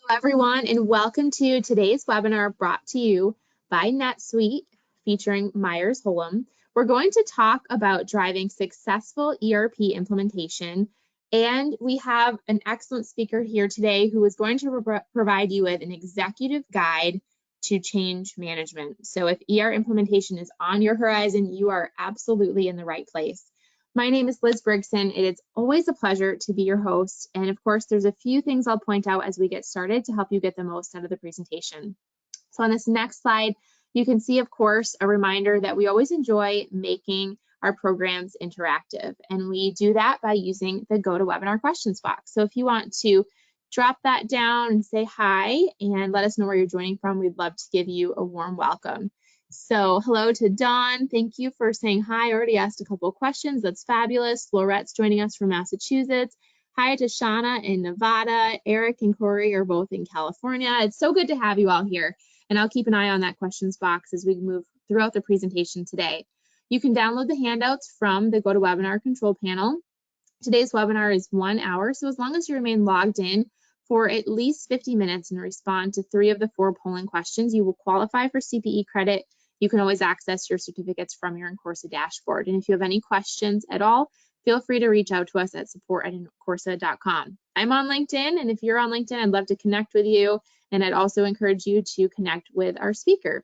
Hello, everyone, and welcome to today's webinar brought to you by NetSuite featuring Myers-Holum. We're going to talk about driving successful ERP implementation, and we have an excellent speaker here today who is going to provide you with an executive guide to change management. So if ER implementation is on your horizon, you are absolutely in the right place. My name is Liz Brigson. It is always a pleasure to be your host. And of course, there's a few things I'll point out as we get started to help you get the most out of the presentation. So on this next slide, you can see, of course, a reminder that we always enjoy making our programs interactive. And we do that by using the GoToWebinar questions box. So if you want to drop that down and say hi and let us know where you're joining from, we'd love to give you a warm welcome. So hello to Dawn. Thank you for saying hi. I already asked a couple of questions. That's fabulous. Florette's joining us from Massachusetts. Hi to Shauna in Nevada. Eric and Corey are both in California. It's so good to have you all here. And I'll keep an eye on that questions box as we move throughout the presentation today. You can download the handouts from the GoToWebinar control panel. Today's webinar is 1 hour. So as long as you remain logged in for at least 50 minutes and respond to 3 of the 4 polling questions, you will qualify for CPE credit. You can always access your certificates from your Incorsa dashboard. And if you have any questions at all, feel free to reach out to us at support@incorsa.com. I'm on LinkedIn, and if you're on LinkedIn, I'd love to connect with you. And I'd also encourage you to connect with our speaker.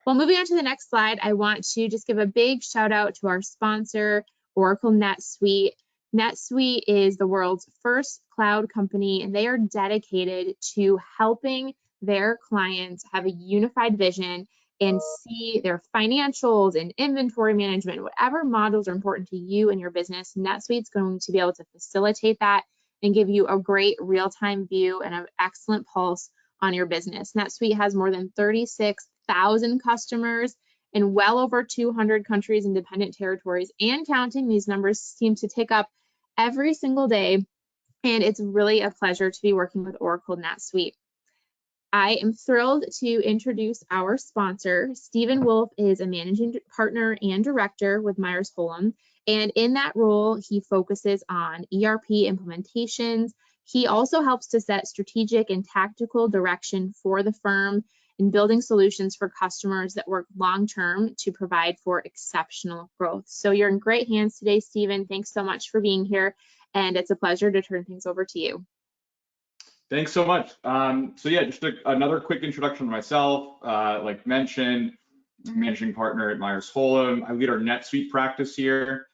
Well, moving on to the next slide, I want to just give a big shout out to our sponsor, Oracle NetSuite. NetSuite is the world's first cloud company, and they are dedicated to helping their clients have a unified vision and see their financials and inventory management, whatever modules are important to you and your business. NetSuite's going to be able to facilitate that and give you a great real-time view and an excellent pulse on your business. NetSuite has more than 36,000 customers in well over 200 countries and dependent territories and counting. These numbers seem to tick up every single day, and it's really a pleasure to be working with Oracle NetSuite. I am thrilled to introduce our sponsor. Stephen Wolf is a managing partner and director with Myers-Holum, and in that role, he focuses on ERP implementations. He also helps to set strategic and tactical direction for the firm in building solutions for customers that work long-term to provide for exceptional growth. So you're in great hands today, Stephen. Thanks so much for being here, and it's a pleasure to turn things over to you. Thanks so much. So yeah, just another quick introduction to myself. Like mentioned, managing partner at Myers-Holum. I lead our NetSuite practice here.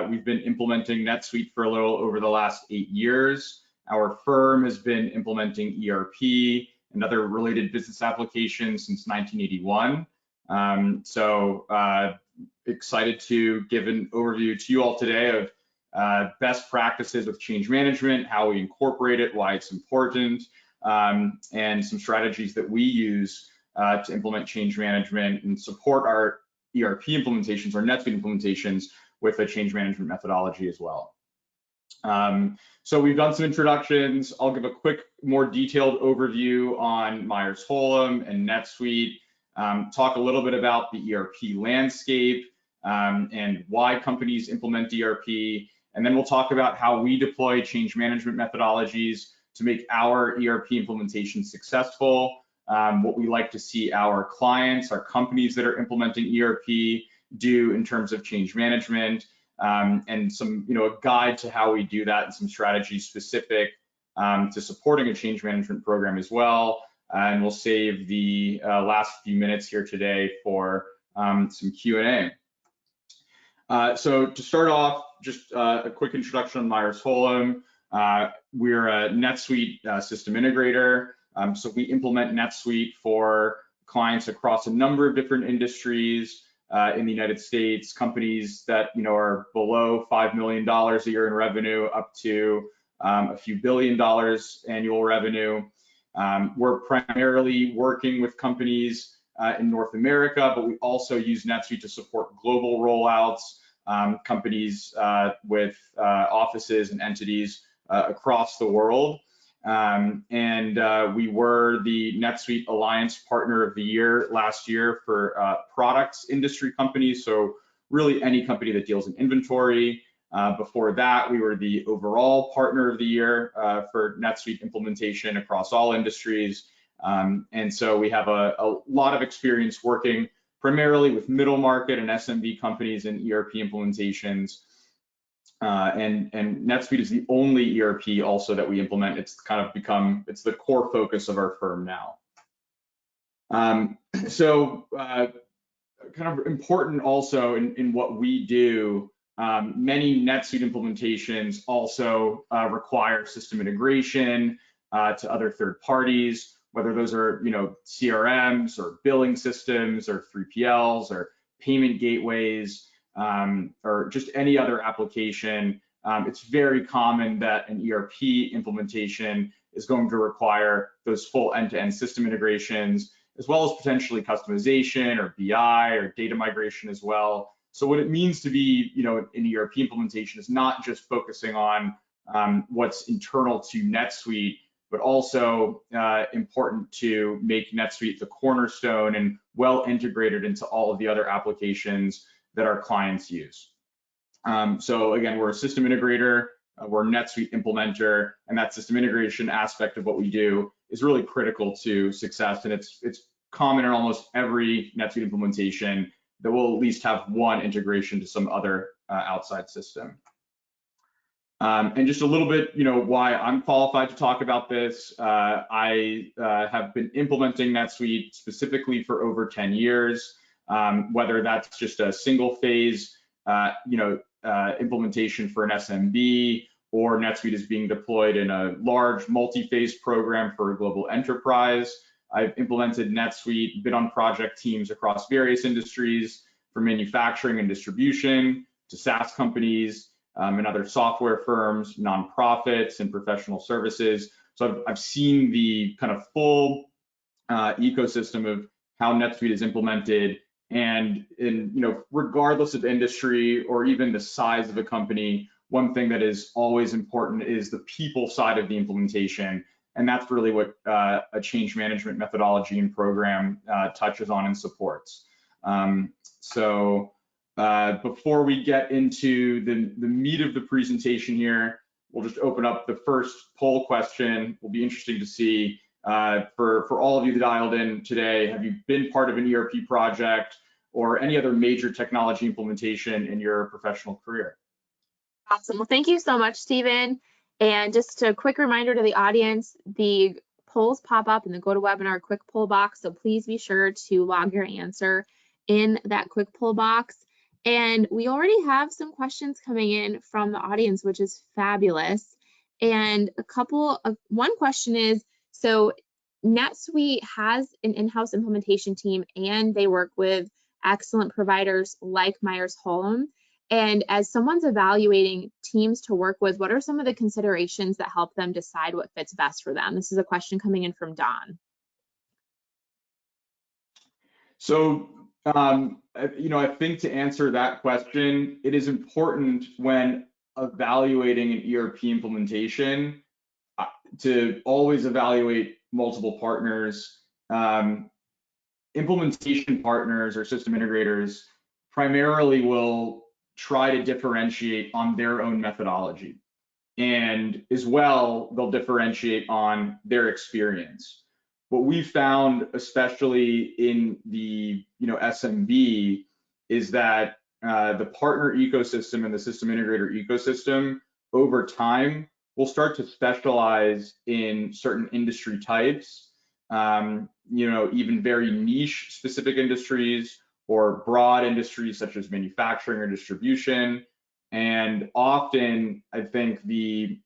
We've been implementing NetSuite for a little over the last 8 years. Our firm has been implementing ERP and other related business applications since 1981. Excited to give an overview to you all today of best practices with change management, how we incorporate it, why it's important, and some strategies that we use to implement change management and support our ERP implementations, our NetSuite implementations with a change management methodology as well. So we've done some introductions. I'll give a quick, more detailed overview on Myers-Holum and NetSuite, talk a little bit about the ERP landscape and why companies implement ERP. And then we'll talk about how we deploy change management methodologies to make our ERP implementation successful, what we like to see our clients, our companies that are implementing ERP do in terms of change management, and some, a guide to how we do that and some strategies specific to supporting a change management program as well. And we'll save the last few minutes here today for some Q&A. So to start off, just a quick introduction on Myers-Holum. We're a NetSuite system integrator. So we implement NetSuite for clients across a number of different industries in the United States, companies that are below $5 million a year in revenue up to a few $1 billion annual revenue. We're primarily working with companies in North America, but we also use NetSuite to support global rollouts, companies with offices and entities across the world. We were the NetSuite Alliance Partner of the Year last year for products industry companies. So really any company that deals in inventory, Before that, we were the overall partner of the year for NetSuite implementation across all industries. And so we have a lot of experience working primarily with middle market and SMB companies in ERP implementations. And NetSuite is the only ERP also that we implement. It's kind of become, it's the core focus of our firm now. Kind of important also in what we do, many NetSuite implementations also require system integration to other third parties, whether those are, CRMs or billing systems or 3PLs or payment gateways, or just any other application. It's very common that an ERP implementation is going to require those full end-to-end system integrations, as well as potentially customization or BI or data migration as well. So what it means to be, an ERP implementation is not just focusing on what's internal to NetSuite, but also important to make NetSuite the cornerstone and well integrated into all of the other applications that our clients use. So again, we're a system integrator, we're a NetSuite implementer, and that system integration aspect of what we do is really critical to success. And it's common in almost every NetSuite implementation that will at least have one integration to some other outside system. And just a little bit, why I'm qualified to talk about this. I have been implementing NetSuite specifically for over 10 years, whether that's just a single phase, implementation for an SMB, or NetSuite is being deployed in a large multi-phase program for a global enterprise. I've implemented NetSuite, been on project teams across various industries, from manufacturing and distribution to SaaS companies and other software firms, nonprofits, and professional services. So I've seen the kind of full ecosystem of how NetSuite is implemented. And regardless of industry or even the size of a company, one thing that is always important is the people side of the implementation. And that's really what a change management methodology and program touches on and supports. Before we get into the meat of the presentation here, we'll just open up the first poll question. Will be interesting to see for all of you that dialed in today, have you been part of an ERP project or any other major technology implementation in your professional career? Awesome. Well, thank you so much, Stephen. And just a quick reminder to the audience, the polls pop up in the GoToWebinar quick poll box, so please be sure to log your answer in that quick poll box. And we already have some questions coming in from the audience, which is fabulous. And one question is, so NetSuite has an in-house implementation team and they work with excellent providers like Myers-Holum. And as someone's evaluating teams to work with, what are some of the considerations that help them decide what fits best for them? This is a question coming in from Don. So, I think to answer that question, it is important when evaluating an ERP implementation to always evaluate multiple partners. Implementation partners or system integrators primarily will try to differentiate on their own methodology, and as well they'll differentiate on their experience. What we found, especially in the SMB, is that the partner ecosystem and the system integrator ecosystem over time will start to specialize in certain industry types, even very niche specific industries or broad industries such as manufacturing or distribution. And often, I think the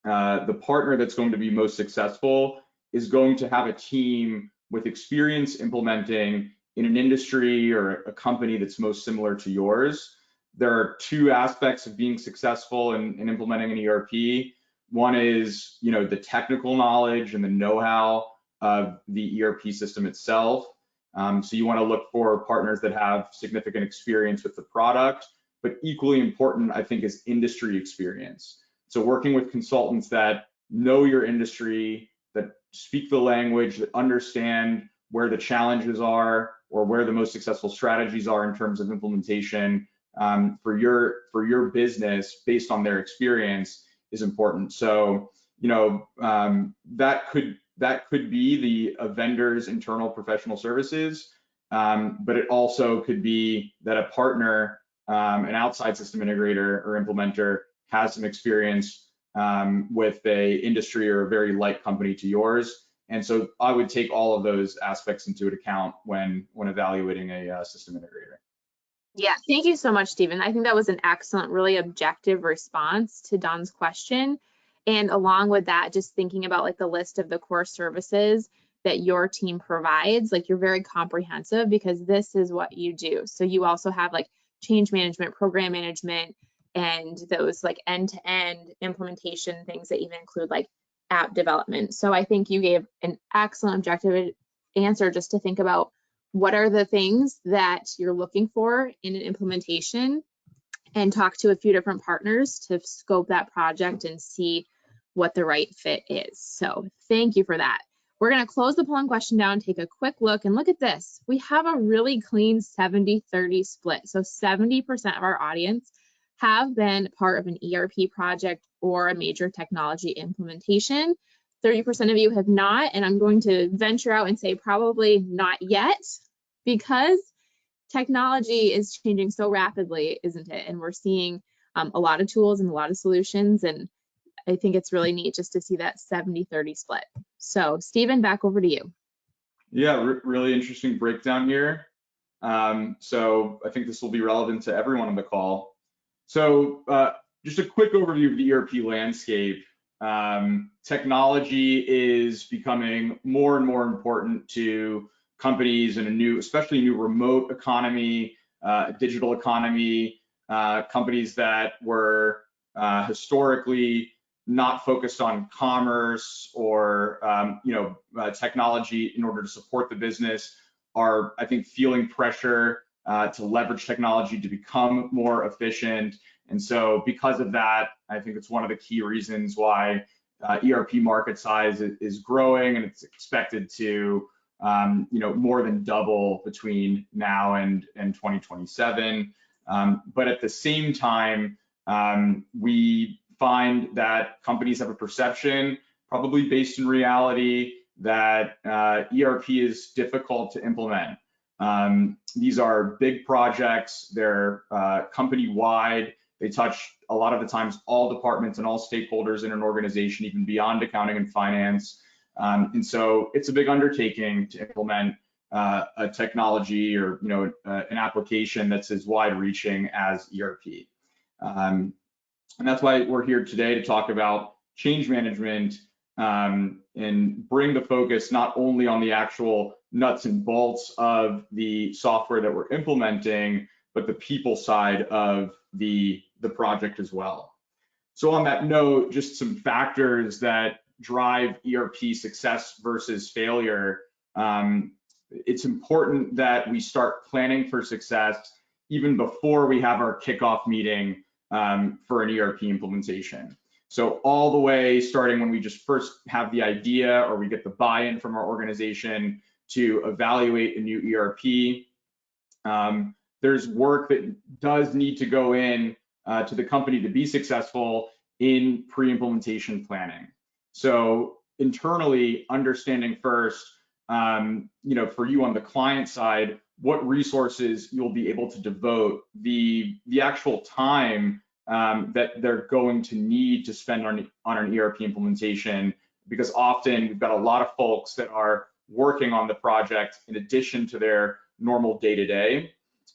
partner that's going to be most successful is going to have a team with experience implementing in an industry or a company that's most similar to yours. There are two aspects of being successful in implementing an ERP. One is, the technical knowledge and the know-how of the ERP system itself. So you want to look for partners that have significant experience with the product, but equally important, I think, is industry experience. So working with consultants that know your industry, that speak the language, that understand where the challenges are or where the most successful strategies are in terms of implementation, for your business based on their experience is important. So, that could be a vendor's internal professional services, but it also could be that a partner, an outside system integrator or implementer, has some experience with a industry or a very like company to yours. And so I would take all of those aspects into account when evaluating a system integrator. Yeah, thank you so much, Stephen. I think that was an excellent, really objective response to Don's question. And along with that, just thinking about like the list of the core services that your team provides, like you're very comprehensive because this is what you do. So you also have like change management, program management, and those like end-to-end implementation things that even include like app development. So I think you gave an excellent objective answer just to think about what are the things that you're looking for in an implementation, and talk to a few different partners to scope that project and see what the right fit is. So thank you for that. We're going to close the polling question down, take a quick look, and look at this. We have a really clean 70-30 split. So 70% of our audience have been part of an ERP project or a major technology implementation. 30% of you have not, and I'm going to venture out and say probably not yet, because technology is changing so rapidly, isn't it? And we're seeing a lot of tools and a lot of solutions, and I think it's really neat just to see that 70-30 split. So Stephen, back over to you. Yeah, really interesting breakdown here. So I think this will be relevant to everyone on the call. So just a quick overview of the ERP landscape. Technology is becoming more and more important to companies in especially new remote economy, digital economy, companies that were historically not focused on commerce or technology in order to support the business are, I think, feeling pressure to leverage technology to become more efficient. And so because of that, I think it's one of the key reasons why ERP market size is growing, and it's expected to more than double between now and 2027. But at the same time, we find that companies have a perception, probably based in reality, that ERP is difficult to implement. These are big projects, they're company-wide, they touch a lot of the times all departments and all stakeholders in an organization, even beyond accounting and finance. And so it's a big undertaking to implement a technology or an application that's as wide-reaching as ERP. And that's why we're here today to talk about change management and bring the focus not only on the actual nuts and bolts of the software that we're implementing, but the people side of the project as well. So on that note, just some factors that drive ERP success versus failure. It's important that we start planning for success even before we have our kickoff meeting for an ERP implementation. So all the way starting when we just first have the idea or we get the buy-in from our organization to evaluate a new ERP. There's work that does need to go in to the company to be successful in pre-implementation planning. So internally, understanding first, for you on the client side, what resources you'll be able to devote, the actual time that they're going to need to spend on an ERP implementation, because often we've got a lot of folks that are working on the project in addition to their normal day-to-day.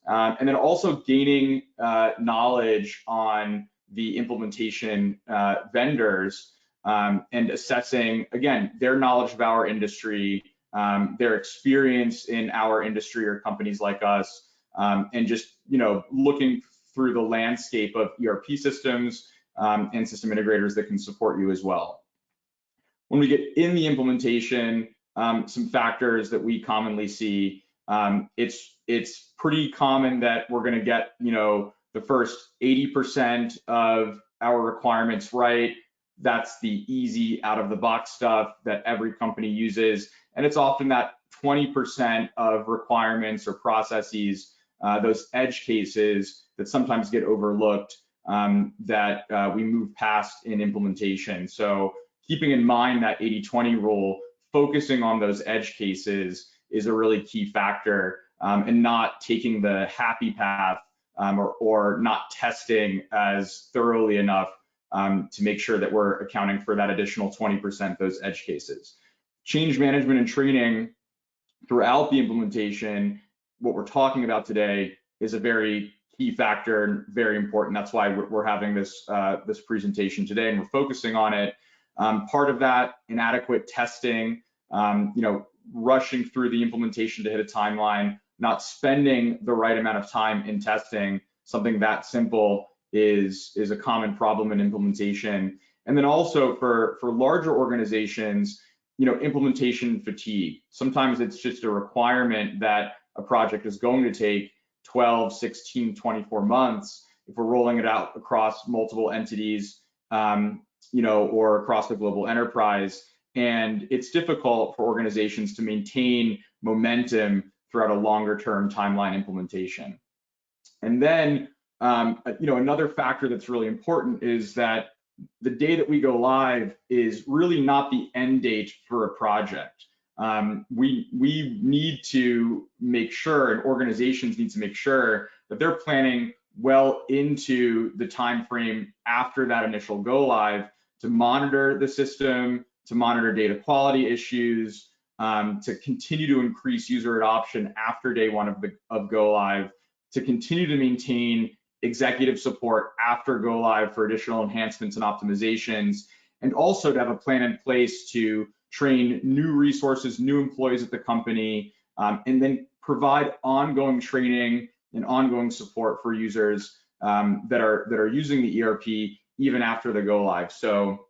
And then also gaining knowledge on the implementation vendors and assessing, again, their knowledge of our industry, their experience in our industry or companies like us, and just looking through the landscape of ERP systems and system integrators that can support you as well. When we get in the implementation, some factors that we commonly see, it's pretty common that we're going to get the first 80% of our requirements right. That's the easy out of the box stuff that every company uses, and it's often that 20% of requirements or processes those edge cases that sometimes get overlooked that we move past in implementation. So keeping in mind that 80-20 rule, focusing on those edge cases is a really key factor, and not taking the happy path or not testing as thoroughly enough to make sure that we're accounting for that additional 20%, those edge cases. Change management and training throughout the implementation, what we're talking about today, is a very key factor and very important. That's why we're having this this presentation today, and we're focusing on it. Part of that, inadequate testing, rushing through the implementation to hit a timeline, not spending the right amount of time in testing, something that simple is a common problem in implementation. And then also for larger organizations, implementation fatigue. Sometimes it's just a requirement that a project is going to take 12, 16, 24 months if we're rolling it out across multiple entities, or across the global enterprise. And it's difficult for organizations to maintain momentum throughout a longer term timeline implementation. And then, another factor that's really important is that the day that we go live is really not the end date for a project. We need to make sure, and organizations need to make sure that they're planning well into the time frame after that initial go live to monitor the system, to monitor data quality issues, to continue to increase user adoption after day one of go live, to continue to maintain executive support after go live for additional enhancements and optimizations, and also to have a plan in place to train new resources, new employees at the company, and then provide ongoing training and ongoing support for users that are using the ERP even after the go live. So,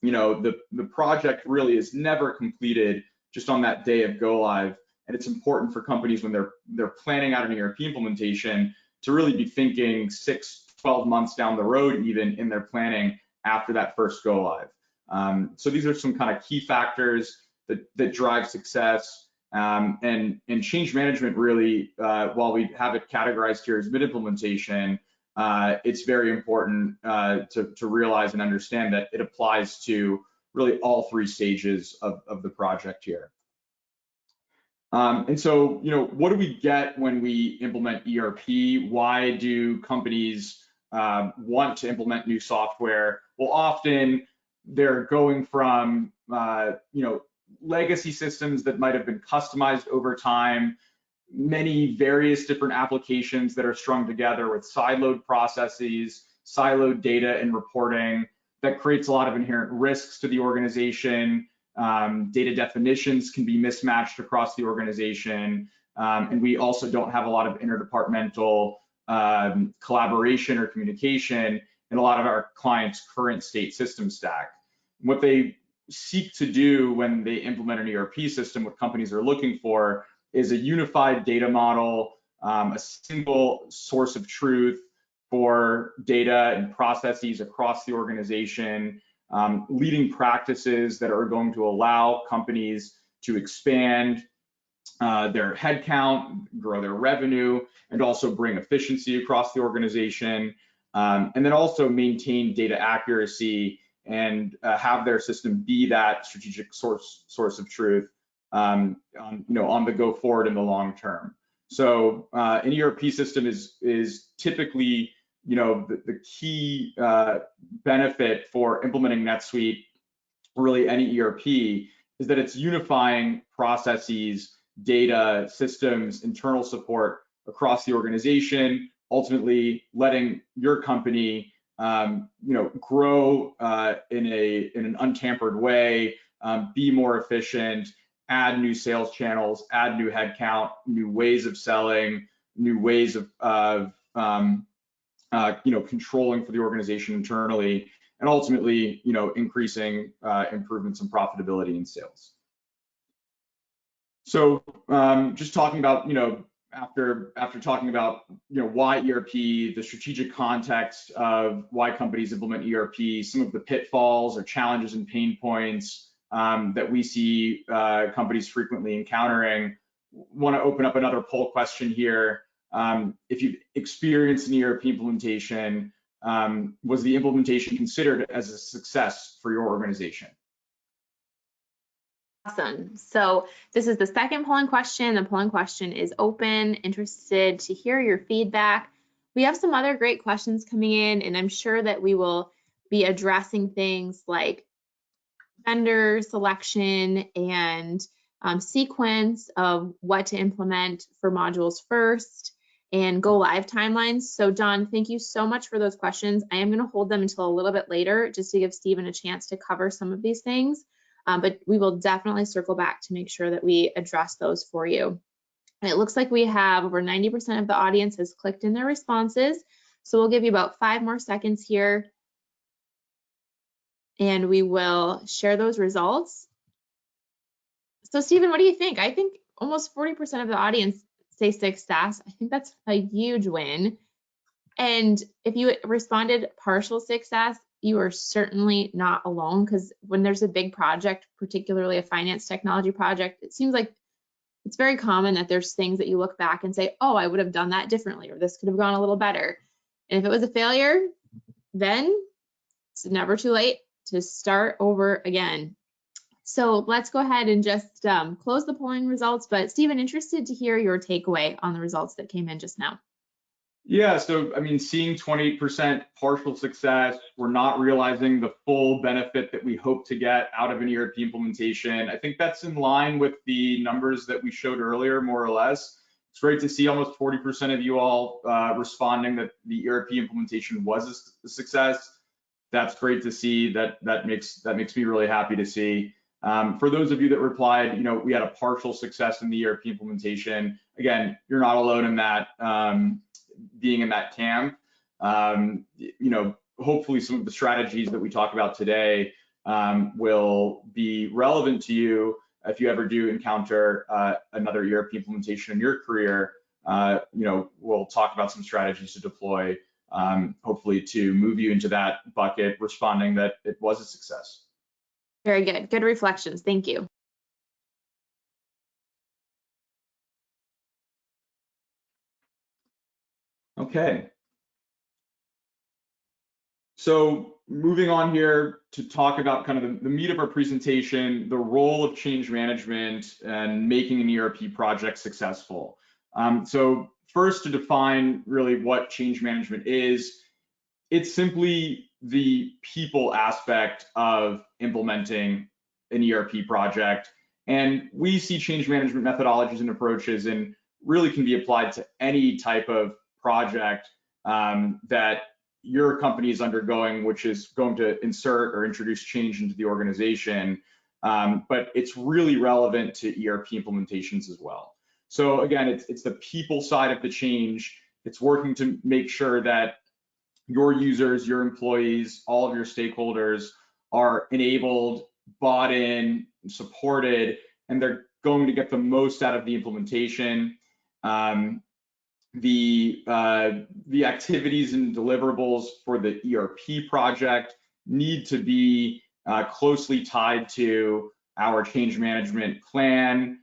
the project really is never completed just on that day of go live, and it's important for companies when they're planning out an ERP implementation to really be thinking 6, 12 months down the road, even in their planning after that first go live. So these are some kind of key factors that drive success, and change management really, while we have it categorized here as mid-implementation, it's very important to realize and understand that it applies to really all 3 stages of the project here. And so, what do we get when we implement ERP? Why do companies want to implement new software? Well, often they're going from, legacy systems that might have been customized over time, many various different applications that are strung together with siloed processes, siloed data and reporting. That creates a lot of inherent risks to the organization. Data definitions can be mismatched across the organization, and we also don't have a lot of interdepartmental collaboration or communication in a lot of our clients' current state system stack. What they seek to do when they implement an ERP system, what companies are looking for, is a unified data model, a single source of truth for data and processes across the organization, leading practices that are going to allow companies to expand their headcount, grow their revenue, and also bring efficiency across the organization, and then also maintain data accuracy and have their system be that strategic source of truth on the go forward in the long term. So an ERP system is typically the key benefit for implementing NetSuite, really any ERP, is that it's unifying processes, data, systems, internal support across the organization, ultimately letting your company grow in an untampered way, be more efficient, add new sales channels, add new headcount, new ways of selling, new ways of controlling for the organization internally, and ultimately, increasing improvements in profitability and sales. So just talking about, after talking about, why ERP, the strategic context of why companies implement ERP, some of the pitfalls or challenges and pain points that we see companies frequently encountering, want to open up another poll question here. if you've experienced an ERP implementation, was the implementation considered as a success for your organization? Awesome. So this is the second polling question. The polling question is open, interested to hear your feedback. We have some other great questions coming in, and I'm sure that we will be addressing things like vendor selection and sequence of what to implement for modules first and go live timelines. So Don, thank you so much for those questions. I am going to hold them until a little bit later just to give Stephen a chance to cover some of these things. But we will definitely circle back to make sure that we address those for you. And it looks like we have over 90% of the audience has clicked in their responses. So we'll give you about 5 more seconds here and we will share those results. So Stephen, what do you think? I think almost 40% of the audience say success. I think that's a huge win. And if you responded partial success, you are certainly not alone, because when there's a big project, particularly a finance technology project, it seems like it's very common that there's things that you look back and say, oh, I would have done that differently, or this could have gone a little better. And if it was a failure, then it's never too late to start over again. So let's go ahead and just close the polling results. But Stephen, interested to hear your takeaway on the results that came in just now. Yeah, so I mean, seeing 28% partial success, we're not realizing the full benefit that we hope to get out of an ERP implementation. I think that's in line with the numbers that we showed earlier, more or less. It's great to see almost 40% of you all responding that the ERP implementation was a success. That's great to see. That makes me really happy to see. For those of you that replied, you know, we had a partial success in the ERP implementation. Again, you're not alone in that. Being in that camp, you know, hopefully some of the strategies that we talk about today will be relevant to you if you ever do encounter another ERP implementation in your career. You know, we'll talk about some strategies to deploy, hopefully to move you into that bucket, responding that it was a success. Very good. Good reflections. Thank you. Okay. So moving on here to talk about kind of the meat of our presentation, the role of change management and making an ERP project successful. So first, to define really what change management is, it's simply the people aspect of implementing an ERP project. And we see change management methodologies and approaches and really can be applied to any type of project that your company is undergoing, which is going to insert or introduce change into the organization. But it's really relevant to ERP implementations as well. So again, it's the people side of the change. It's working to make sure that your users, your employees, all of your stakeholders are enabled, bought in, supported, and they're going to get the most out of the implementation. The activities and deliverables for the ERP project need to be closely tied to our change management plan.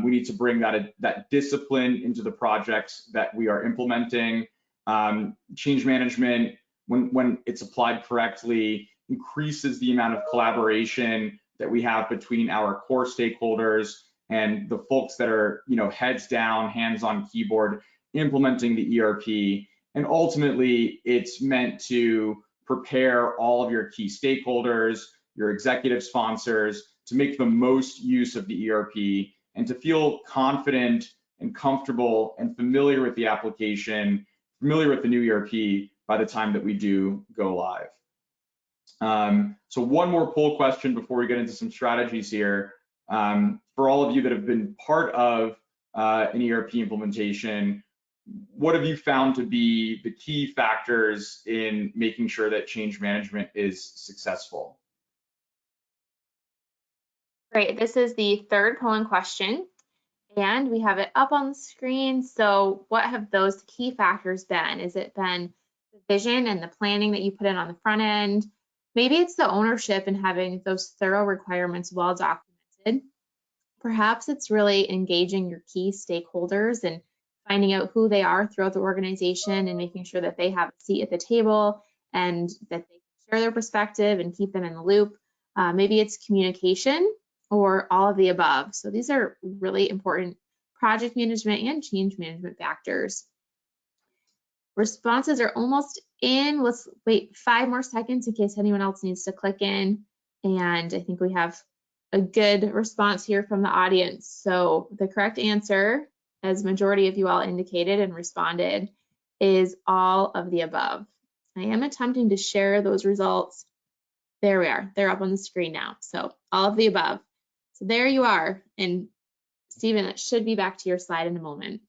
We need to bring that discipline into the projects that we are implementing. Change management, when it's applied correctly, increases the amount of collaboration that we have between our core stakeholders and the folks that are, you know, heads down, hands on keyboard, implementing the ERP. And ultimately, it's meant to prepare all of your key stakeholders, your executive sponsors, to make the most use of the ERP and to feel confident and comfortable and familiar with the application, familiar with the new ERP by the time that we do go live. So one more poll question before we get into some strategies here. For all of you that have been part of an ERP implementation, what have you found to be the key factors in making sure that change management is successful? Great. This is the third polling question, and we have it up on the screen. So what have those key factors been? Has it been the vision and the planning that you put in on the front end? Maybe it's the ownership and having those thorough requirements well documented. Perhaps it's really engaging your key stakeholders and finding out who they are throughout the organization and making sure that they have a seat at the table and that they can share their perspective and keep them in the loop. Maybe it's communication or all of the above. So these are really important project management and change management factors. Responses are almost in. Let's wait 5 more seconds in case anyone else needs to click in. And I think we have a good response here from the audience. So the correct answer, as majority of you all indicated and responded, is all of the above. I am attempting to share those results. There we are. They're up on the screen now. So all of the above. So there you are. And Stephen, it should be back to your slide in a moment.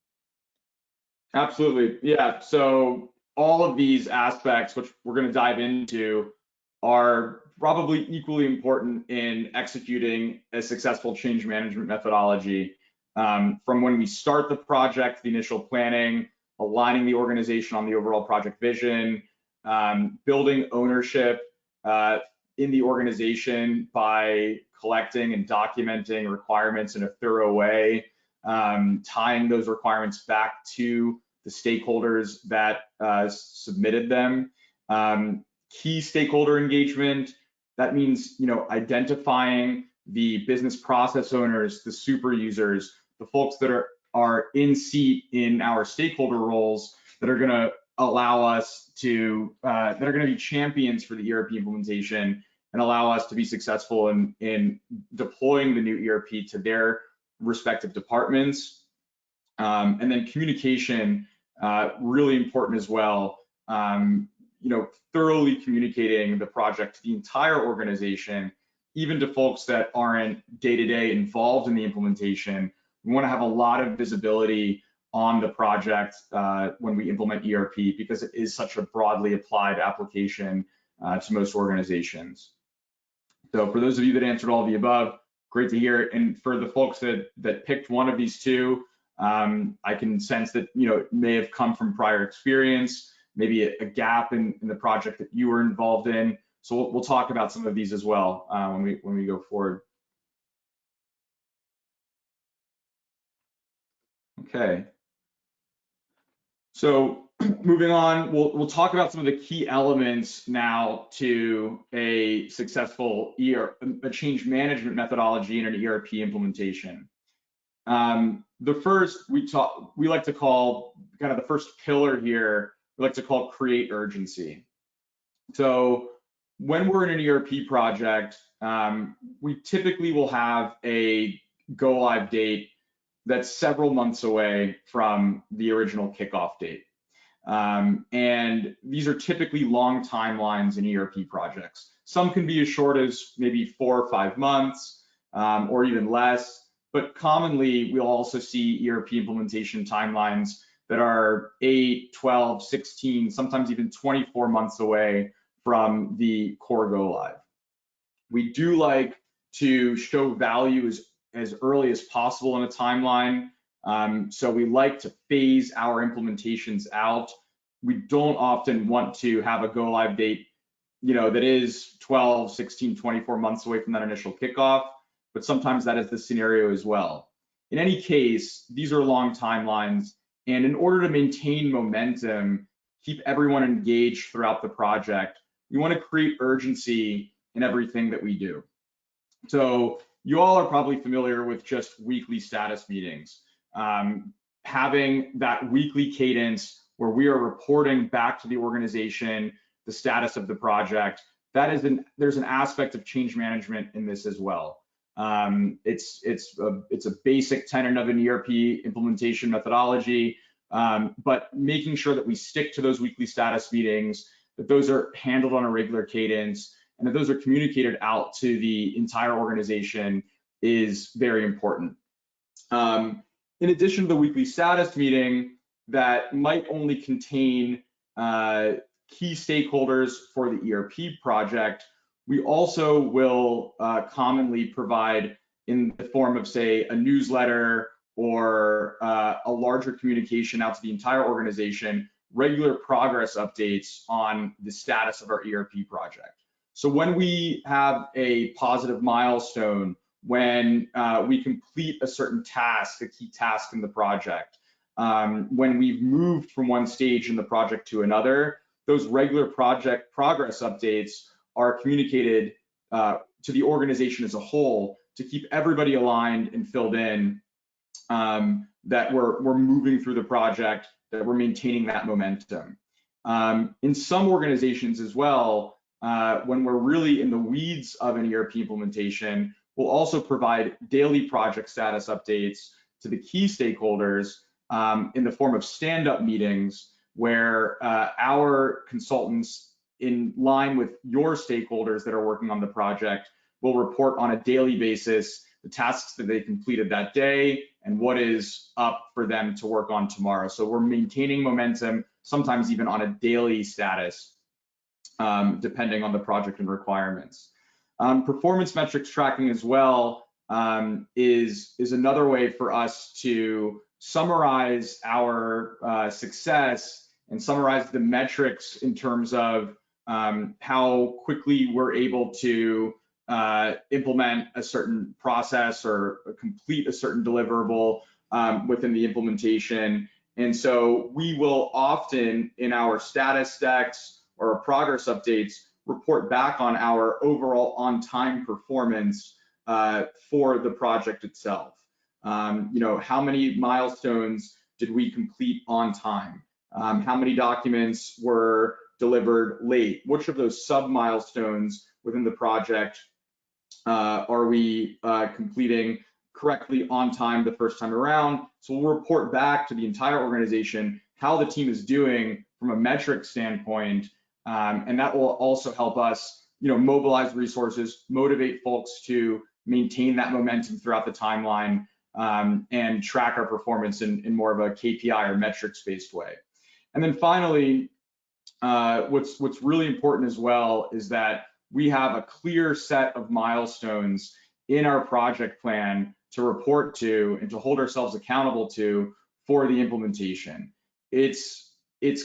Absolutely. Yeah. So all of these aspects, which we're going to dive into, are probably equally important in executing a successful change management methodology. From when we start the project, the initial planning, aligning the organization on the overall project vision, building ownership in the organization by collecting and documenting requirements in a thorough way, tying those requirements back to the stakeholders that submitted them. Key stakeholder engagement, that means, identifying the business process owners, the super users, the folks that are in seat in our stakeholder roles that are going to allow us to, that are going to be champions for the ERP implementation and allow us to be successful in deploying the new ERP to their respective departments. And then communication, really important as well. Thoroughly communicating the project to the entire organization, even to folks that aren't day-to-day involved in the implementation. We want to have a lot of visibility on the project when we implement ERP, because it is such a broadly applied application to most organizations. So for those of you that answered all of the above, great to hear. And for the folks that picked one of these two, I can sense that it may have come from prior experience, maybe a gap in the project that you were involved in. So we'll talk about some of these as well when we go forward. Okay. So moving on, we'll talk about some of the key elements now to a successful a change management methodology in an ERP implementation. The first we like to call kind of the first pillar here, we like to call create urgency. So when we're in an ERP project, we typically will have a go live date that's several months away from the original kickoff date. And these are typically long timelines in ERP projects. Some can be as short as maybe 4 or 5 months, or even less. But commonly, we'll also see ERP implementation timelines that are 8, 12, 16, sometimes even 24 months away from the core go live. We do like to show value as early as possible in a timeline. So we like to phase our implementations out. We don't often want to have a go live date, that is 12, 16, 24 months away from that initial kickoff, but sometimes that is the scenario as well. In any case, these are long timelines, and in order to maintain momentum, keep everyone engaged throughout the project, we want to create urgency in everything that we do. So you all are probably familiar with just weekly status meetings. Having that weekly cadence where we are reporting back to the organization the status of the project, there's an aspect of change management in this as well. It's a basic tenet of an ERP implementation methodology, but making sure that we stick to those weekly status meetings, that those are handled on a regular cadence, and that those are communicated out to the entire organization is very important. In addition to the weekly status meeting that might only contain key stakeholders for the ERP project, we also will commonly provide, in the form of, say, a newsletter or a larger communication out to the entire organization, regular progress updates on the status of our ERP project. So when we have a positive milestone, when we complete a certain task, a key task in the project, when we've moved from one stage in the project to another, those regular project progress updates are communicated to the organization as a whole to keep everybody aligned and filled in, that we're moving through the project, that we're maintaining that momentum. In some organizations as well, when we're really in the weeds of an ERP implementation, we'll also provide daily project status updates to the key stakeholders in the form of stand-up meetings where our consultants, in line with your stakeholders that are working on the project, will report on a daily basis the tasks that they completed that day and what is up for them to work on tomorrow. So we're maintaining momentum, sometimes even on a daily status, depending on the project and requirements. Performance metrics tracking as well is another way for us to summarize our success and summarize the metrics in terms of how quickly we're able to implement a certain process or complete a certain deliverable within the implementation. And so we will often, in our status decks or progress updates, report back on our overall on-time performance for the project itself. How many milestones did we complete on time? How many documents were delivered late? Which of those sub-milestones within the project are we completing correctly on time the first time around? So we'll report back to the entire organization how the team is doing from a metric standpoint, and that will also help us, mobilize resources, motivate folks to maintain that momentum throughout the timeline, and track our performance in more of a KPI or metrics-based way. And then finally, what's really important as well is that we have a clear set of milestones in our project plan to report to and to hold ourselves accountable to for the implementation. It's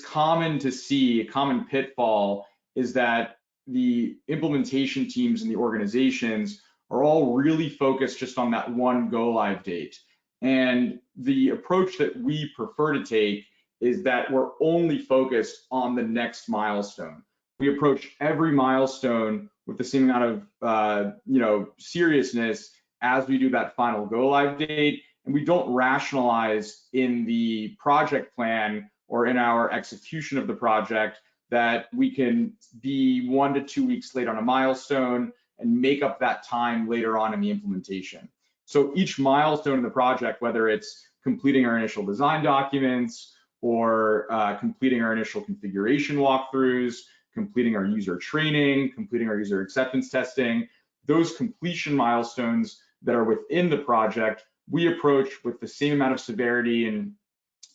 common to see, a common pitfall is that the implementation teams and the organizations are all really focused just on that one go live date. And the approach that we prefer to take is that we're only focused on the next milestone. We approach every milestone with the same amount of seriousness as we do that final go live date, and we don't rationalize in the project plan or in our execution of the project that we can be 1 to 2 weeks late on a milestone and make up that time later on in the implementation. So each milestone in the project, whether it's completing our initial design documents or completing our initial configuration walkthroughs, completing our user training, completing our user acceptance testing, those completion milestones that are within the project, we approach with the same amount of severity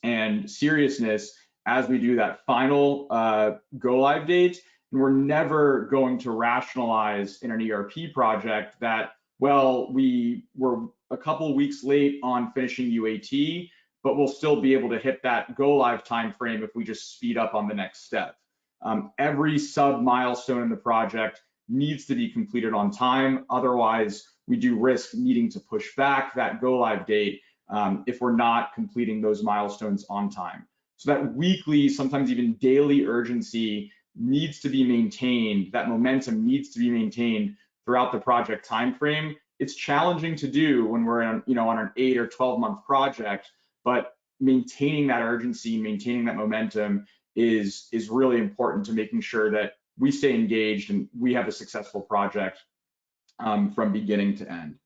and seriousness as we do that final go live date. And we're never going to rationalize in an ERP project that, well, we were a couple of weeks late on finishing UAT, but we'll still be able to hit that go live timeframe if we just speed up on the next step. Every sub milestone in the project needs to be completed on time. Otherwise, we do risk needing to push back that go live date if we're not completing those milestones on time. So that weekly, sometimes even daily urgency needs to be maintained. That momentum needs to be maintained throughout the project timeframe. It's challenging to do when we're on an 8 or 12-month project, but maintaining that urgency, maintaining that momentum is really important to making sure that we stay engaged and we have a successful project from beginning to end.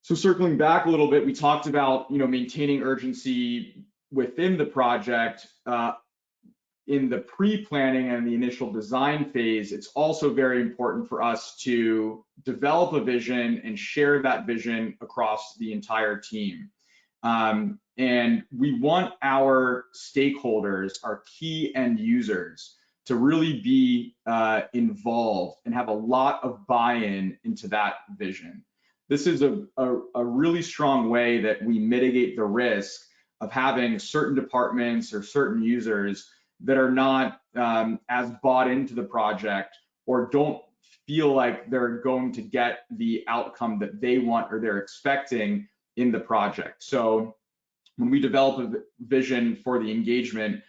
So circling back a little bit, we talked about maintaining urgency within the project. In the pre-planning and the initial design phase, it's also very important for us to develop a vision and share that vision across the entire team. And we want our stakeholders, our key end users, to really be involved and have a lot of buy-in into that vision. This is a really strong way that we mitigate the risk of having certain departments or certain users that are not as bought into the project or don't feel like they're going to get the outcome that they want or they're expecting in the project. So when we develop a vision for the engagement,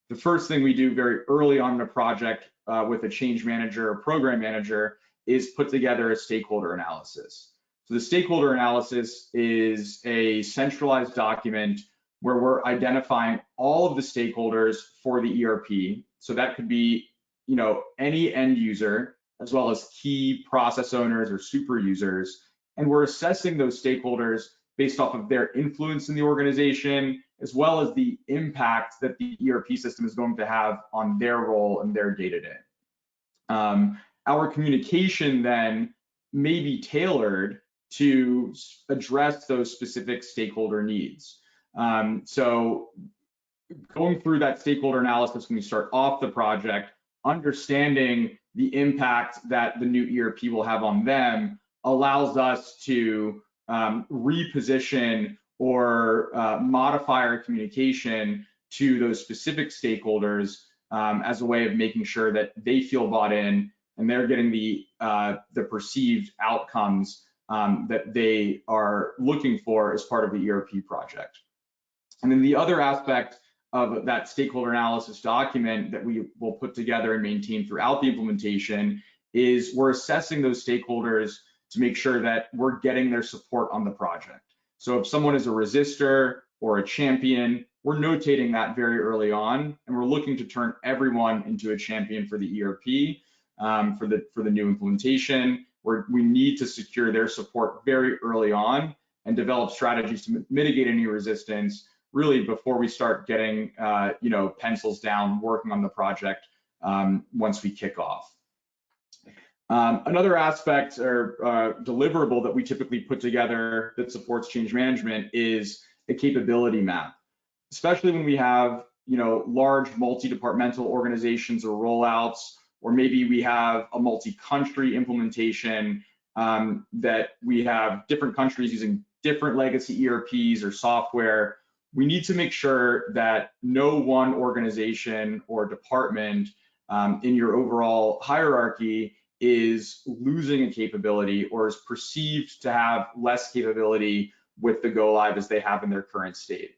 the first thing we do very early on in a project with a change manager or program manager is put together a stakeholder analysis. So the stakeholder analysis is a centralized document where we're identifying all of the stakeholders for the ERP. So that could be, any end user, as well as key process owners or super users. And we're assessing those stakeholders based off of their influence in the organization, as well as the impact that the ERP system is going to have on their role and their day-to-day. Our communication then may be tailored to address those specific stakeholder needs. So going through that stakeholder analysis when we start off the project, understanding the impact that the new ERP will have on them allows us to reposition or modify our communication to those specific stakeholders as a way of making sure that they feel bought in and they're getting the perceived outcomes that they are looking for as part of the ERP project. And then the other aspect of that stakeholder analysis document that we will put together and maintain throughout the implementation is we're assessing those stakeholders to make sure that we're getting their support on the project. So if someone is a resistor or a champion, we're notating that very early on, and we're looking to turn everyone into a champion for the ERP, for the new implementation, where we need to secure their support very early on and develop strategies to mitigate any resistance really before we start getting pencils down working on the project once we kick off. Another aspect or deliverable that we typically put together that supports change management is a capability map, especially when we have large multi-departmental organizations or rollouts, or maybe we have a multi-country implementation that we have different countries using different legacy ERPs or software. We need to make sure that no one organization or department in your overall hierarchy is losing a capability or is perceived to have less capability with the go live as they have in their current state.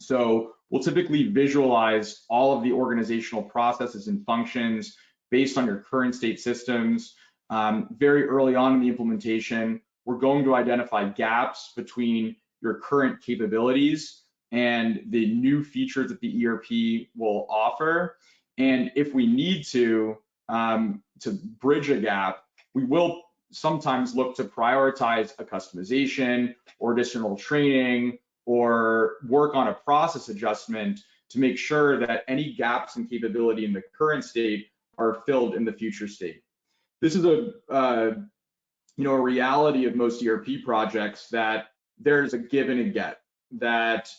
So we'll typically visualize all of the organizational processes and functions based on your current state systems. Very early on in the implementation, we're going to identify gaps between your current capabilities and the new features that the ERP will offer. And if we need to bridge a gap, we will sometimes look to prioritize a customization or additional training or work on a process adjustment to make sure that any gaps in capability in the current state are filled in the future state. This is a reality of most ERP projects, that there's a give and a get, that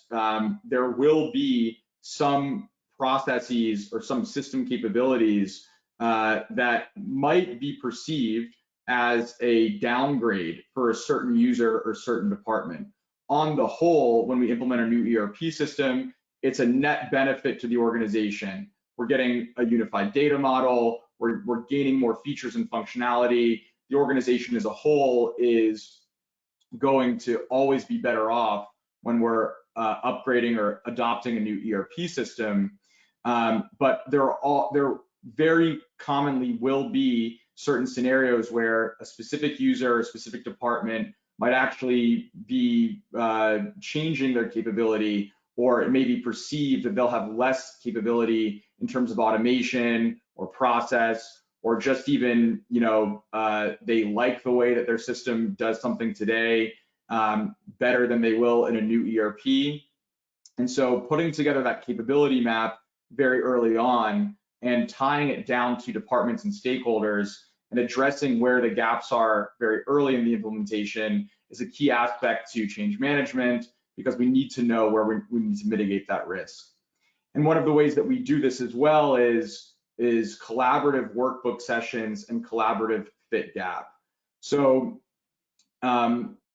there will be some processes or some system capabilities that might be perceived as a downgrade for a certain user or certain department. On the whole, when we implement a new ERP system, it's a net benefit to the organization. We're getting a unified data model, we're gaining more features and functionality. The organization as a whole is going to always be better off when we're upgrading or adopting a new ERP system. But there very commonly will be certain scenarios where a specific user or a specific department might actually be changing their capability, or it may be perceived that they'll have less capability in terms of automation or process, or just even, they like the way that their system does something today better than they will in a new ERP. And so putting together that capability map very early on and tying it down to departments and stakeholders and addressing where the gaps are very early in the implementation is a key aspect to change management, because we need to know where we need to mitigate that risk. And one of the ways that we do this as well is collaborative workbook sessions and collaborative fit gap. So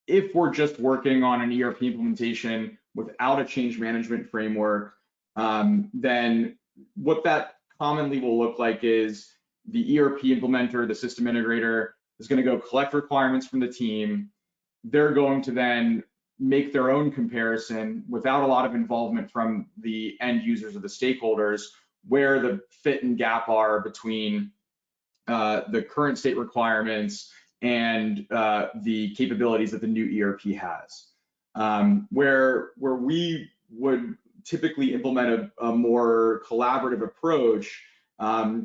if we're just working on an ERP implementation without a change management framework, then what that commonly will look like is the ERP implementer, the system integrator, is going to go collect requirements from the team. They're going to then make their own comparison without a lot of involvement from the end users or the stakeholders, where the fit and gap are between the current state requirements and the capabilities that the new ERP has. Where we would typically implement a more collaborative approach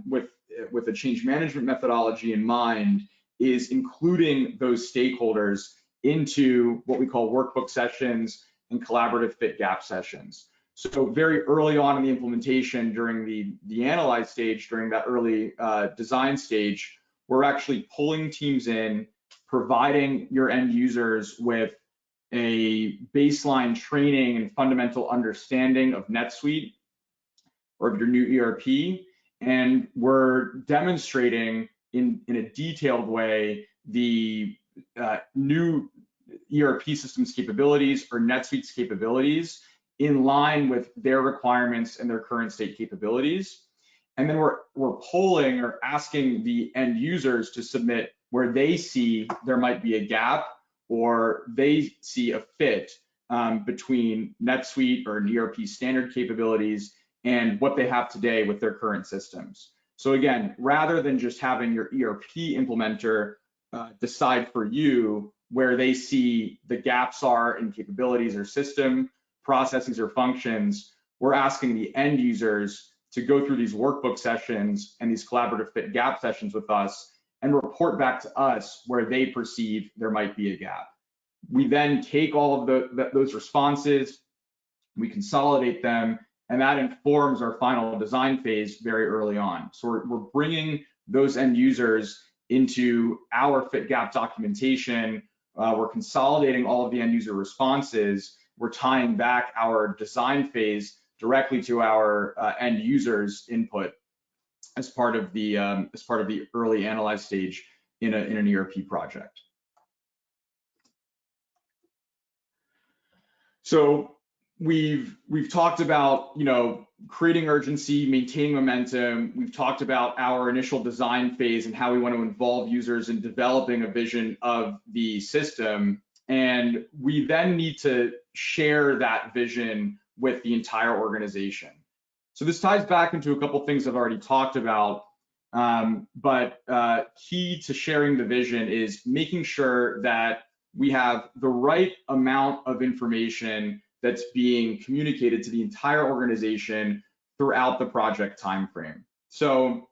with a change management methodology in mind is including those stakeholders into what we call workbook sessions and collaborative fit gap sessions. So very early on in the implementation, during the analyze stage, during that early design stage, we're actually pulling teams in, providing your end users with a baseline training and fundamental understanding of NetSuite or of your new ERP, and we're demonstrating in a detailed way the new ERP system's capabilities or NetSuite's capabilities in line with their requirements and their current state capabilities. And then we're polling or asking the end users to submit where they see there might be a gap or they see a fit between NetSuite or an ERP standard capabilities and what they have today with their current systems. So again, rather than just having your ERP implementer decide for you where they see the gaps are in capabilities or system processes or functions, we're asking the end users to go through these workbook sessions and these collaborative fit gap sessions with us and report back to us where they perceive there might be a gap. We then take all of those responses, we consolidate them, and that informs our final design phase very early on. So we're bringing those end users into our fit gap documentation. We're consolidating all of the end user responses. We're tying back our design phase directly to our end users' input as part of the early analyze stage in an ERP project. So we've talked about, you know, creating urgency, maintaining momentum. We've talked about our initial design phase and how we want to involve users in developing a vision of the system. And we then need to share that vision with the entire organization. So this ties back into a couple things I've already talked about, but key to sharing the vision is making sure that we have the right amount of information that's being communicated to the entire organization throughout the project timeframe. So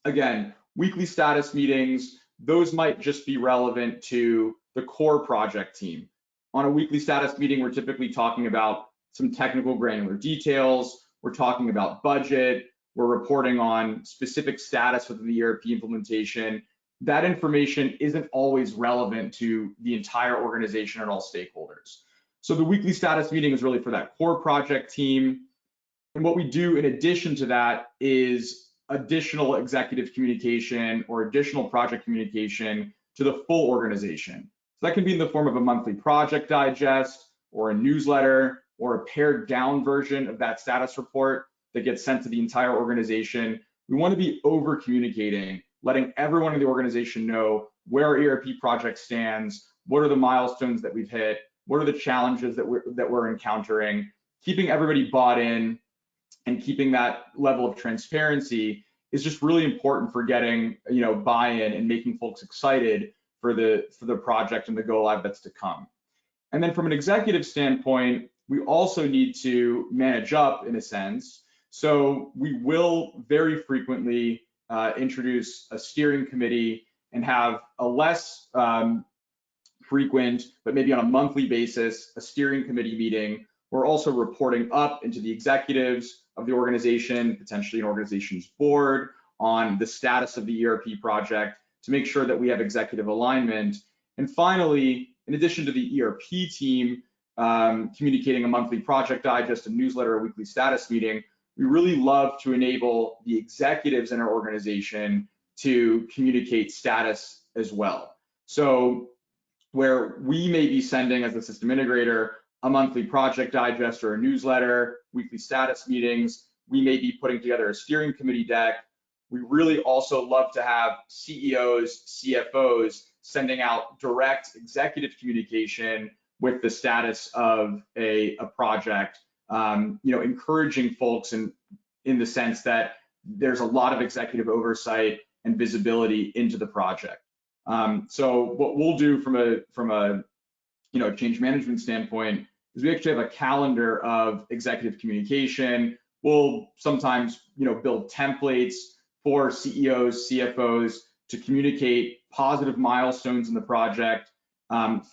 again, weekly status meetings, those might just be relevant to the core project team. On a weekly status meeting, we're typically talking about some technical granular details. We're talking about budget. We're reporting on specific status within the ERP implementation. That information isn't always relevant to the entire organization and all stakeholders. So the weekly status meeting is really for that core project team. And what we do in addition to that is additional executive communication or additional project communication to the full organization. So that can be in the form of a monthly project digest or a newsletter or a pared down version of that status report that gets sent to the entire organization. We want to be over communicating, letting everyone in the organization know where our ERP project stands, what are the milestones that we've hit, what are the challenges that we're encountering. Keeping everybody bought in and keeping that level of transparency is just really important for getting, you know, buy-in and making folks excited for the project and the go live that's to come. And then from an executive standpoint, we also need to manage up in a sense. So we will very frequently introduce a steering committee and have a less frequent, but maybe on a monthly basis, a steering committee meeting. We're also reporting up into the executives of the organization, potentially an organization's board, on the status of the ERP project to make sure that we have executive alignment. And finally, in addition to the ERP team communicating a monthly project digest, a newsletter, a weekly status meeting, we really love to enable the executives in our organization to communicate status as well. So where we may be sending as a system integrator a monthly project digest or a newsletter, weekly status meetings, we may be putting together a steering committee deck. We really also love to have CEOs, CFOs sending out direct executive communication with the status of a project, encouraging folks in the sense that there's a lot of executive oversight and visibility into the project. So what we'll do from a change management standpoint is we actually have a calendar of executive communication. We'll sometimes build templates for CEOs, CFOs to communicate positive milestones in the project,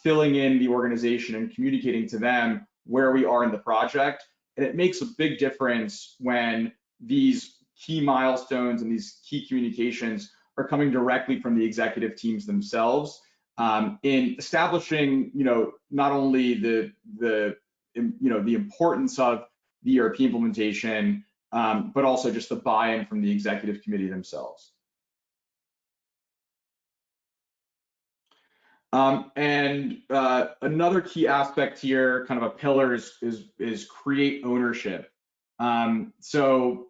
filling in the organization and communicating to them where we are in the project. And it makes a big difference when these key milestones and these key communications are coming directly from the executive teams themselves, in establishing, not only the importance of the ERP implementation, but also just the buy-in from the executive committee themselves. And another key aspect here, kind of a pillar, is create ownership. So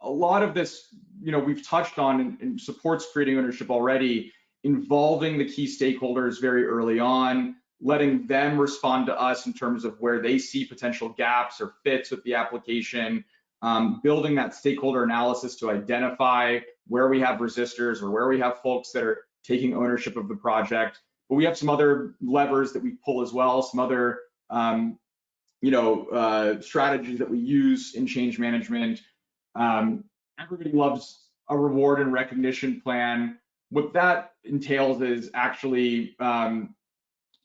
a lot of this, we've touched on and supports creating ownership already, involving the key stakeholders very early on, letting them respond to us in terms of where they see potential gaps or fits with the application, building that stakeholder analysis to identify where we have resistors or where we have folks that are taking ownership of the project. But we have some other levers that we pull as well, some other strategies that we use in change management. Everybody loves a reward and recognition plan. What that entails is actually on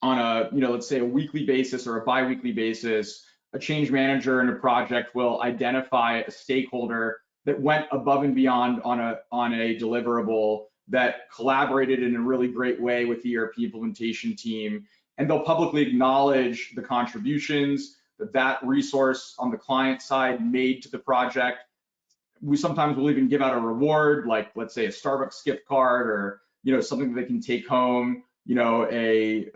a, let's say a weekly basis or a bi-weekly basis, a change manager in a project will identify a stakeholder that went above and beyond on a deliverable, that collaborated in a really great way with the ERP implementation team, and they'll publicly acknowledge the contributions that resource on the client side made to the project. We sometimes will even give out a reward, like let's say a Starbucks gift card, or something that they can take home, like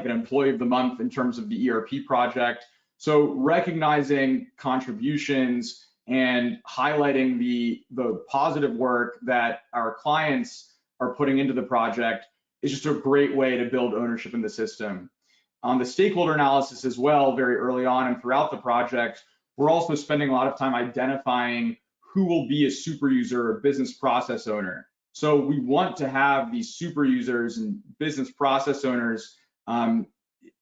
an employee of the month in terms of the ERP project. So recognizing contributions and highlighting the positive work that our clients are putting into the project is just a great way to build ownership in the system. On the stakeholder analysis as well, very early on and throughout the project, we're also spending a lot of time identifying who will be a super user or business process owner. So we want to have these super users and business process owners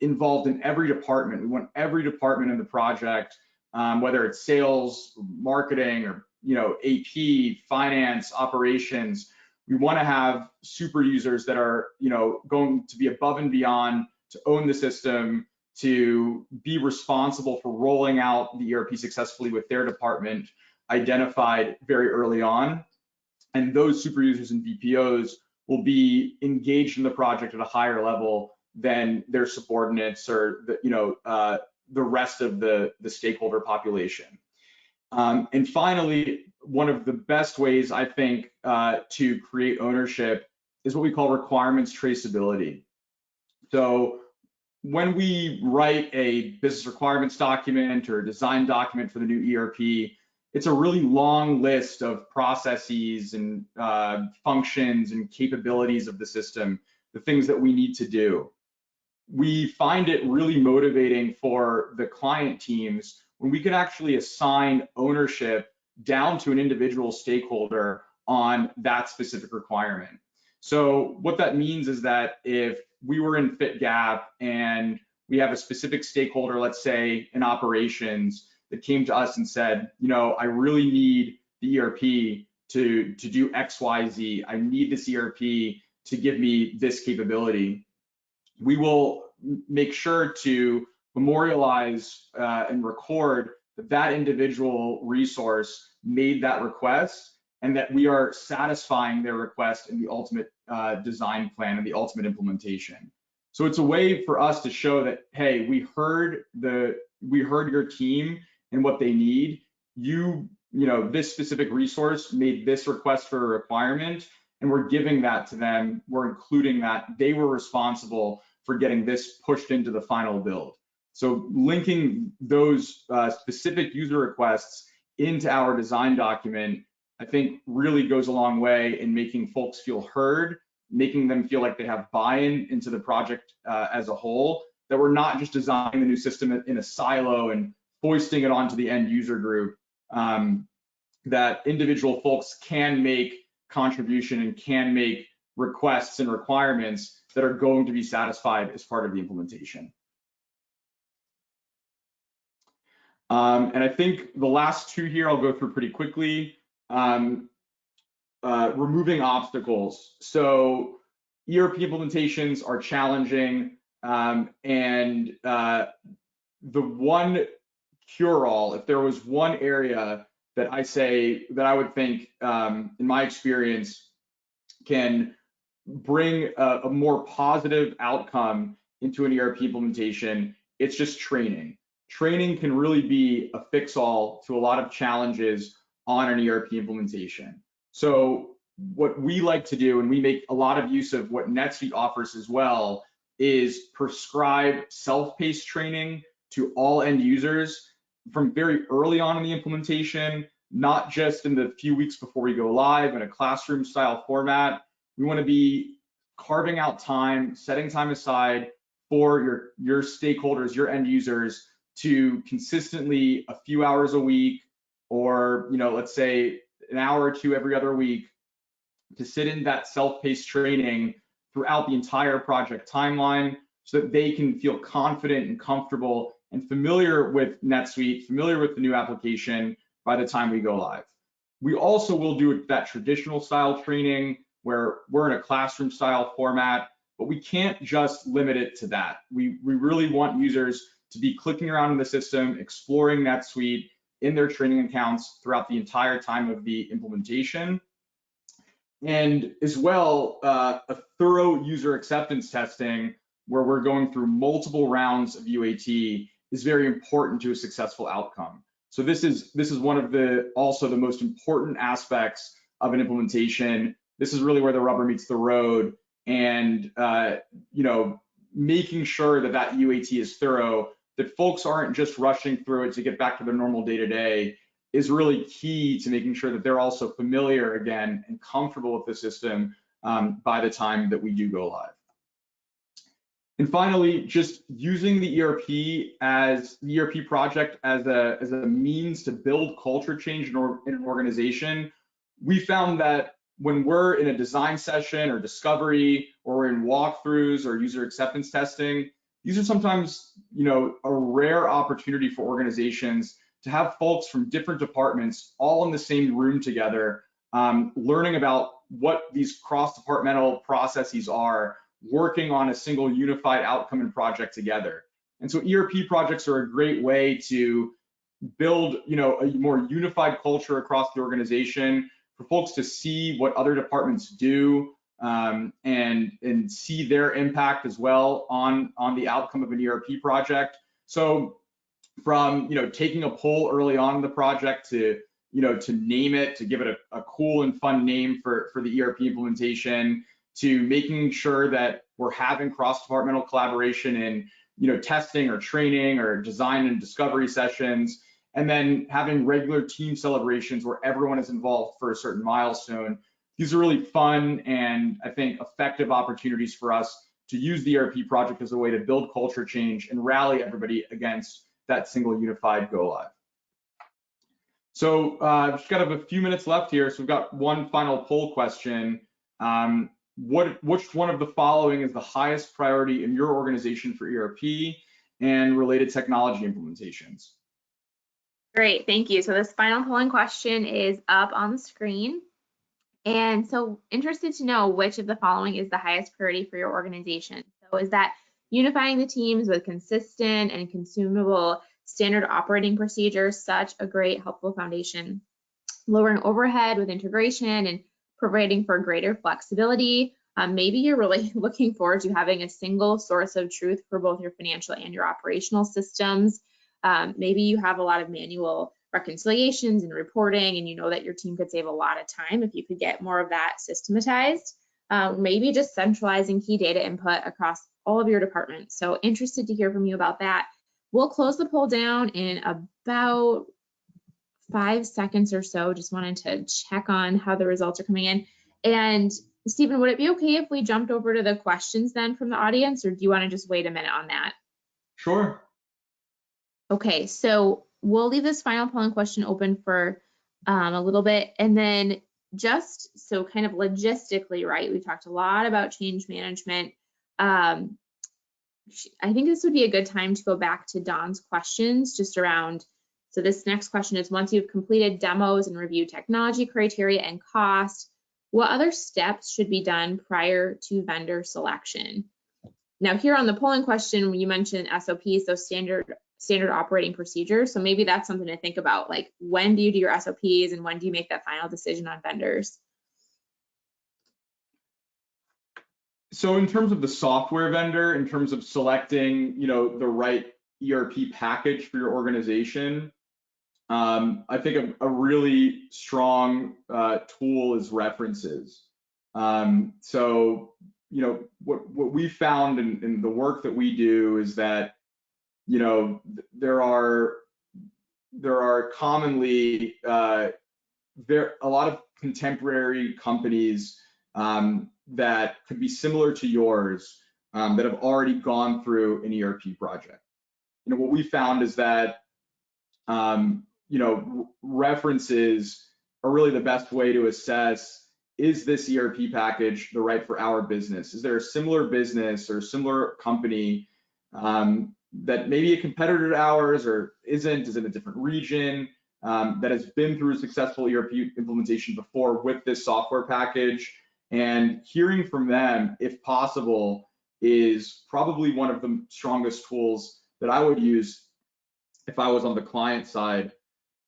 involved in every department. We want every department in the project, whether it's sales, marketing, or AP, finance, operations. We want to have super users that are going to be above and beyond to own the system, to be responsible for rolling out the ERP successfully with their department identified very early on. And those super users and BPOs will be engaged in the project at a higher level than their subordinates or the rest of the stakeholder population. And finally, one of the best ways I think to create ownership is what we call requirements traceability. So when we write a business requirements document or a design document for the new ERP, it's a really long list of processes and functions and capabilities of the system, the things that we need to do. We find it really motivating for the client teams when we can actually assign ownership down to an individual stakeholder on that specific requirement. So what that means is that if we were in FitGap and we have a specific stakeholder, let's say in operations, that came to us and said, I really need the ERP to do X, Y, Z. I need this ERP to give me this capability. We will make sure to memorialize and record that that individual resource made that request and that we are satisfying their request in the ultimate design plan and the ultimate implementation. So it's a way for us to show that, hey, we heard your team and what they need. This specific resource made this request for a requirement, and we're giving that to them. We're including that. They were responsible for getting this pushed into the final build. So linking those specific user requests into our design document, I think really goes a long way in making folks feel heard making them feel like they have buy-in into the project as a whole, that we're not just designing the new system in a silo and foisting it onto the end user group, that individual folks can make contribution and can make requests and requirements that are going to be satisfied as part of the implementation. And I think the last two here I'll go through pretty quickly. Removing obstacles. So ERP implementations are challenging, and the one cure-all, if there was one area that I would think, in my experience, can bring a more positive outcome into an ERP implementation, it's just training. Training can really be a fix-all to a lot of challenges on an ERP implementation. So what we like to do, and we make a lot of use of what NetSuite offers as well, is prescribe self-paced training to all end users from very early on in the implementation, not just in the few weeks before we go live in a classroom style format. We want to be carving out time, setting time aside for your stakeholders, your end users, to consistently a few hours a week, or let's say an hour or two every other week, to sit in that self-paced training throughout the entire project timeline, so that they can feel confident and comfortable and familiar with NetSuite, familiar with the new application by the time we go live. We also will do that traditional style training where we're in a classroom style format, but we can't just limit it to that. We really want users to be clicking around in the system, exploring NetSuite in their training accounts throughout the entire time of the implementation. And as well, a thorough user acceptance testing where we're going through multiple rounds of UAT is very important to a successful outcome. So this is one of the most important aspects of an implementation. This is really where the rubber meets the road, and making sure that UAT is thorough, that folks aren't just rushing through it to get back to their normal day-to-day, is really key to making sure that they're also familiar again and comfortable with the system by the time that we do go live. And finally, just using the ERP project as a means to build culture change in an organization. We found that when we're in a design session or discovery, or we're in walkthroughs or user acceptance testing, these are sometimes a rare opportunity for organizations to have folks from different departments all in the same room together, learning about what these cross-departmental processes are, working on a single unified outcome and project together. And so ERP projects are a great way to build a more unified culture across the organization, for folks to see what other departments do, and see their impact as well on the outcome of an ERP project. So from taking a poll early on in the project to name it, to give it a cool and fun name for the ERP implementation, to making sure that we're having cross-departmental collaboration in testing or training or design and discovery sessions, and then having regular team celebrations where everyone is involved for a certain milestone. These are really fun and I think effective opportunities for us to use the ERP project as a way to build culture change and rally everybody against that single unified go live. So I've just got a few minutes left here. So we've got one final poll question. Which one of the following is the highest priority in your organization for ERP and related technology implementations? Great, thank you. So this final polling question is up on the screen. And so interested to know which of the following is the highest priority for your organization. So is that unifying the teams with consistent and consumable standard operating procedures, such a great helpful foundation, lowering overhead with integration and providing for greater flexibility. Maybe you're really looking forward to having a single source of truth for both your financial and your operational systems. Maybe you have a lot of manual reconciliations and reporting, and you know that your team could save a lot of time if you could get more of that systematized. Maybe just centralizing key data input across all of your departments. So interested to hear from you about that. We'll close the poll down in about 5 seconds or so. Just wanted to check on how the results are coming in. And Stephen, would it be okay if we jumped over to the questions then from the audience, or do you want to just wait a minute on that? Sure. Okay, so we'll leave this final polling question open for a little bit, and then just so kind of logistically, right, we talked a lot about change management. I think this would be a good time to go back to Dawn's questions just around, so this next question is, once you've completed demos and reviewed technology criteria and cost, what other steps should be done prior to vendor selection? Now here on the polling question, you mentioned SOPs, so standard operating procedures. So maybe that's something to think about, like when do you do your SOPs and when do you make that final decision on vendors? So in terms of the software vendor, in terms of selecting, the right ERP package for your organization, I think a really strong tool is references. So, what we found in the work that we do is that, there are commonly a lot of contemporary companies that could be similar to yours that have already gone through an ERP project. What we found is that references are really the best way to assess, is this ERP package the right for our business? Is there a similar business or similar company that maybe a competitor to ours or isn't, is in a different region, that has been through a successful ERP implementation before with this software package? And hearing from them, if possible, is probably one of the strongest tools that I would use if I was on the client side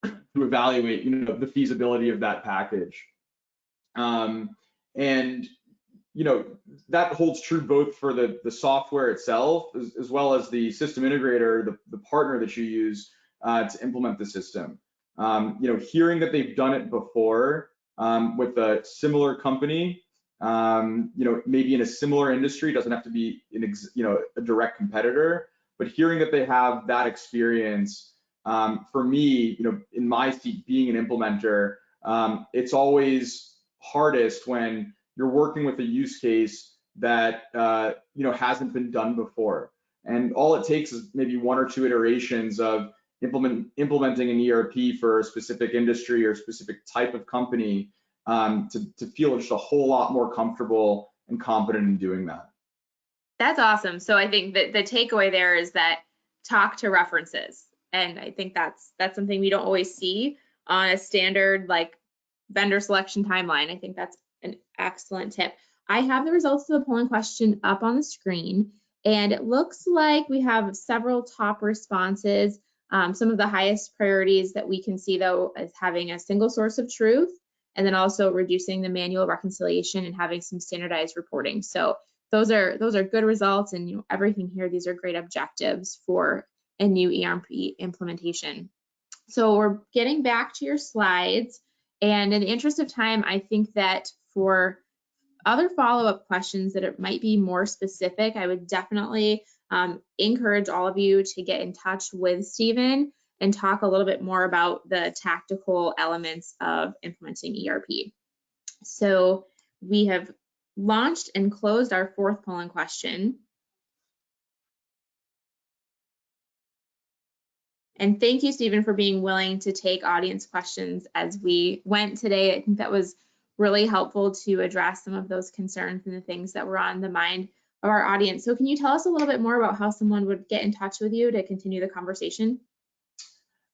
to evaluate, the feasibility of that package. And that holds true both for the software itself as well as the system integrator, the partner that you use to implement the system. Hearing that they've done it before with a similar company, maybe in a similar industry, doesn't have to be a direct competitor, but hearing that they have that experience, for me, in my seat being an implementer, it's always hardest when you're working with a use case that hasn't been done before, and all it takes is maybe one or two iterations of implementing an ERP for a specific industry or specific type of company to feel just a whole lot more comfortable and competent in doing that. That's awesome. So I think that the takeaway there is that talk to references, and I think that's something we don't always see on a standard like vendor selection timeline. I think that's an excellent tip. I have the results of the polling question up on the screen, and it looks like we have several top responses. Some of the highest priorities that we can see, though, is having a single source of truth, and then also reducing the manual reconciliation and having some standardized reporting. So those are good results, and everything here, these are great objectives for a new ERP implementation. So we're getting back to your slides, and in the interest of time, I think that for other follow-up questions that it might be more specific, I would definitely encourage all of you to get in touch with Stephen and talk a little bit more about the tactical elements of implementing ERP. So we have launched and closed our fourth polling question. And thank you, Stephen, for being willing to take audience questions as we went today. I think that was really helpful to address some of those concerns and the things that were on the mind of our audience. So can you tell us a little bit more about how someone would get in touch with you to continue the conversation?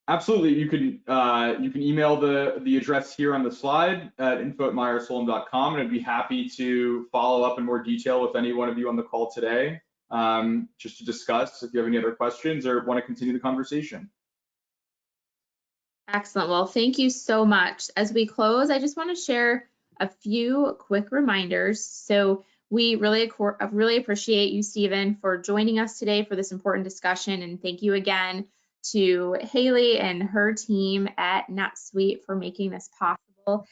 Absolutely. You can email the address here on the slide at info@Myers-Holum.com, and I'd be happy to follow up in more detail with any one of you on the call today, just to discuss if you have any other questions or want to continue the conversation. Excellent. Well, thank you so much. As we close, I just want to share a few quick reminders. So we really appreciate you, Stephen, for joining us today for this important discussion, and thank you again to Haley and her team at NetSuite for making this possible.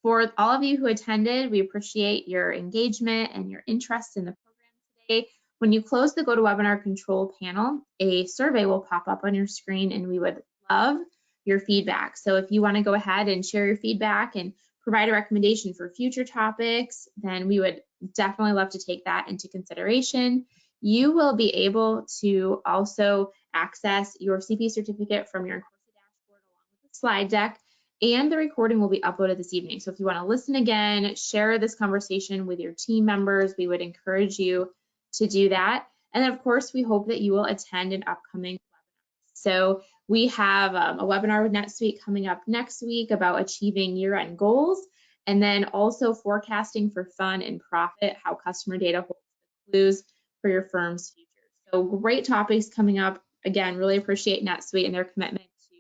For all of you who attended, we appreciate your engagement and your interest in the program today. When you close the GoToWebinar control panel, a survey will pop up on your screen, and we would love your feedback. So if you want to go ahead and share your feedback and provide a recommendation for future topics, then we would definitely love to take that into consideration. You will be able to also access your CP certificate from your Incourse dashboard along with the slide deck, and the recording will be uploaded this evening. So if you want to listen again, share this conversation with your team members, we would encourage you to do that. And then of course, we hope that you will attend an upcoming webinar. So we have a webinar with NetSuite coming up next week about achieving year-end goals, and then also forecasting for fun and profit, how customer data holds the clues for your firm's future. So great topics coming up. Again, really appreciate NetSuite and their commitment to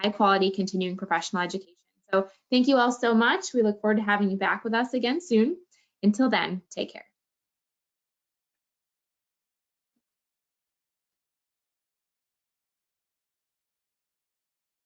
high quality continuing professional education. So thank you all so much. We look forward to having you back with us again soon. Until then, take care.